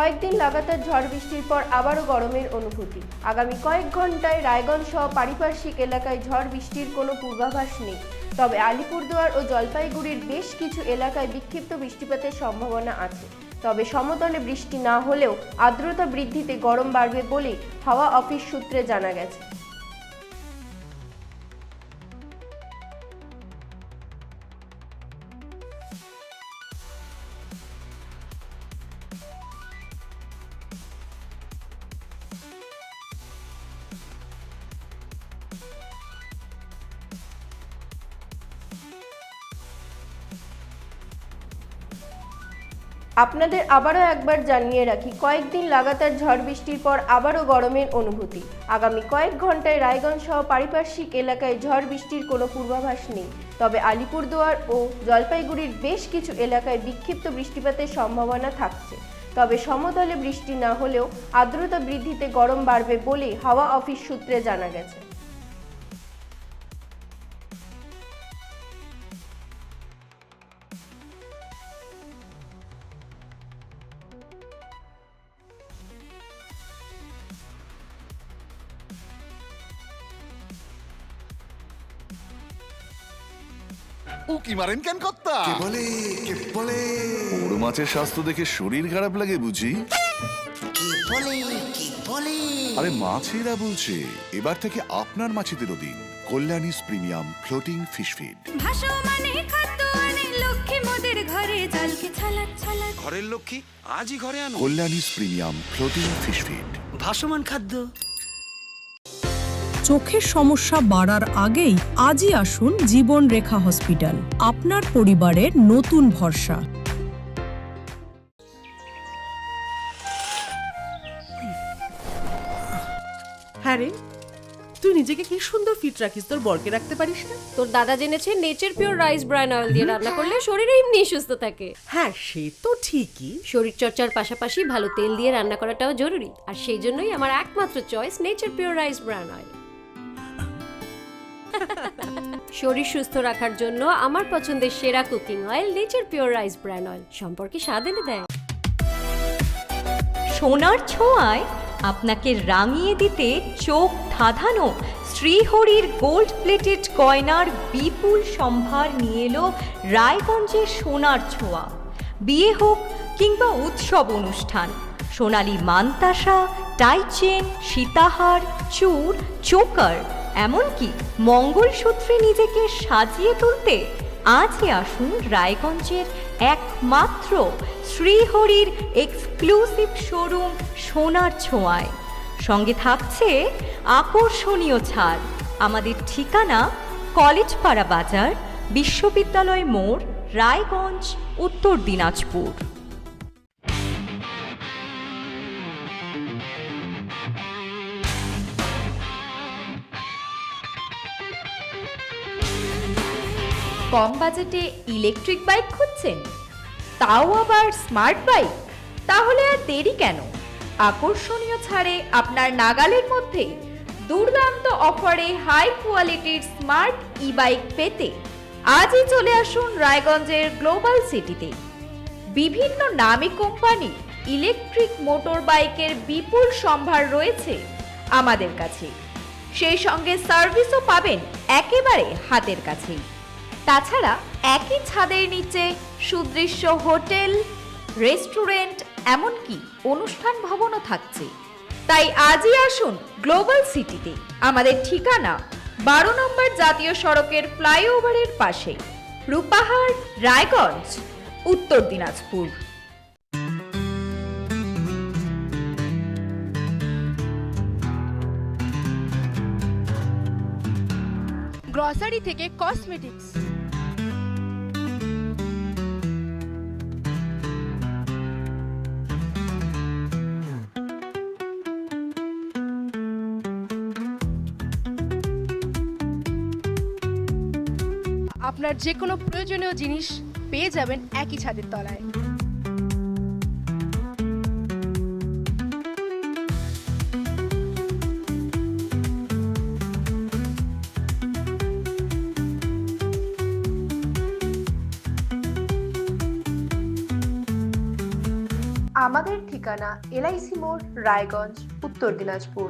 কয়েকদিন লাগাতার ঝড় বৃষ্টির পর আবারও গরমের অনুভূতি। আগামী কয়েক ঘন্টায় রায়গঞ্জ সহ পারিপার্শ্বিক এলাকায় ঝড় বৃষ্টির কোনো পূর্বাভাস নেই। তবে আলিপুরদুয়ার ও জলপাইগুড়ির বেশ কিছু এলাকায় বিক্ষিপ্ত বৃষ্টিপাতের সম্ভাবনা আছে। তবে সমতলে বৃষ্টি না হলেও আর্দ্রতা বৃদ্ধিতে গরম বাড়বে বলে হাওয়া অফিস সূত্রে জানা গেছে। আপনাদের আবারও একবার জানিয়ে রাখি, কয়েকদিন লাগাতার ঝড় বৃষ্টির পর আবারও গরমের অনুভূতি। আগামী কয়েক ঘন্টায় রায়গঞ্জ সহ পারিপার্শ্বিক এলাকায় ঝড় বৃষ্টির কোনো পূর্বাভাস নেই। তবে আলিপুরদুয়ার ও জলপাইগুড়ির বেশ কিছু এলাকায় বিক্ষিপ্ত বৃষ্টিপাতের সম্ভাবনা থাকছে। তবে সমতলে বৃষ্টি না হলেও আর্দ্রতা বৃদ্ধিতে গরম বাড়বে বলে হাওয়া অফিস সূত্রে জানা গেছে। উকি মারেন কেন কর্তা? কে বলে বড় মাছের স্বাস্থ্য দেখে শরীর খারাপ লাগে বুঝি? কে বলে আরে মাছেরা বলছে, এবার থেকে আপনার মাছেদেরও দিন কল্যাণীস প্রিমিয়াম ফ্লোটিং ফিশ ফিড। ভাসমানে খাদ্য আনে লক্ষ্মী মোদের ঘরে জলকে ছালাত ছালাত। ঘরের লক্ষ্মী আজই ঘরে আনো কল্যাণীস প্রিমিয়াম ফ্লোটিং ফিশ ফিড। ভাসমান খাদ্য। চোখের সমস্যা বাড়ার আগেই আজই আসুন জীবন রেখা হসপিটাল, আপনার পরিবারের নতুন ভরসা। হ্যাঁ রে, তুই নিজেকে কি সুন্দর ফিট রাখিস, তোর বরকে রাখতে পারিস না? তোর দাদা জেনেছে nature pure rice bran oil দিয়ে রান্না করলে শরীর এমনি সুস্থ থাকে। হ্যাঁ সে তো ঠিকই, শরীর চর্চার পাশাপাশি ভালো তেল দিয়ে রান্না করাটাও জরুরি। আর সেই জন্যই আমার একমাত্র choice nature pure rice bran oil. শরীর সুস্থ রাখার জন্য আমার পছন্দের সেরা cooking oil nature pure rice bran oil সম্পর্কে স্বাদ এনে দেয়। সোনার ছোঁয়ায় আপনাকে রাঙিয়ে দিতে চোখ ধাঁধানো শ্রীহরির গোল্ড প্লেটেড গয়নার বিপুল সম্ভার নিয়ে এলো রায়গঞ্জের সোনার ছোঁয়া। বিয়ে হোক কিংবা উৎসব অনুষ্ঠান, সোনালী মানতাসা, টাইচেন, সীতাহার, চূড়, চোকার, এমনকি মঙ্গলসূত্রে নিজেকে সাজিয়ে তুলতে আজই আসুন রায়গঞ্জের একমাত্র শ্রীহরির এক্সক্লুসিভ শোরুম সোনার ছোঁয়ায়। সঙ্গে থাকছে আকর্ষণীয় ছাড়। আমাদের ঠিকানা কলেজপাড়া বাজার, বিশ্ববিদ্যালয় মোড়, রায়গঞ্জ, উত্তর দিনাজপুর। কম বাজেটে ইলেকট্রিক বাইক খুঁজছেন, তাও আবার স্মার্ট বাইক? তাহলে আর দেরি কেন? আকর্ষণীয় ছাড়ে আপনার নাগালের মধ্যে দুর্দান্ত অফারে হাই কোয়ালিটির স্মার্ট ই বাইক পেতে আজই চলে আসুন রায়গঞ্জের গ্লোবাল সিটিতে। বিভিন্ন নামী কোম্পানি ইলেকট্রিক মোটর বাইকের বিপুল সম্ভার রয়েছে আমাদের কাছে। সেই সঙ্গে সার্ভিসও পাবেন একেবারে হাতের কাছেই। তাছাড়া একই ছাদের নিচে সুদৃশ্য হোটেল, রেস্টুরেন্ট, এমনকি অনুষ্ঠান ভবনও থাকছে। তাই আজই আসুন গ্লোবাল সিটিতে। আমাদের ঠিকানা 12 নম্বর জাতীয় সড়কের ফ্লাইওভারের পাশে, রূপাহার, রায়গঞ্জ, উত্তর দিনাজপুর। গ্রসারি থেকে কসমেটিক্স, আপনার যে কোনো প্রয়োজনীয় জিনিস পেয়ে যাবেন একই ছাদের তলায়। আমাদের ঠিকানা এলআইসি মোড়, রায়গঞ্জ, উত্তর দিনাজপুর।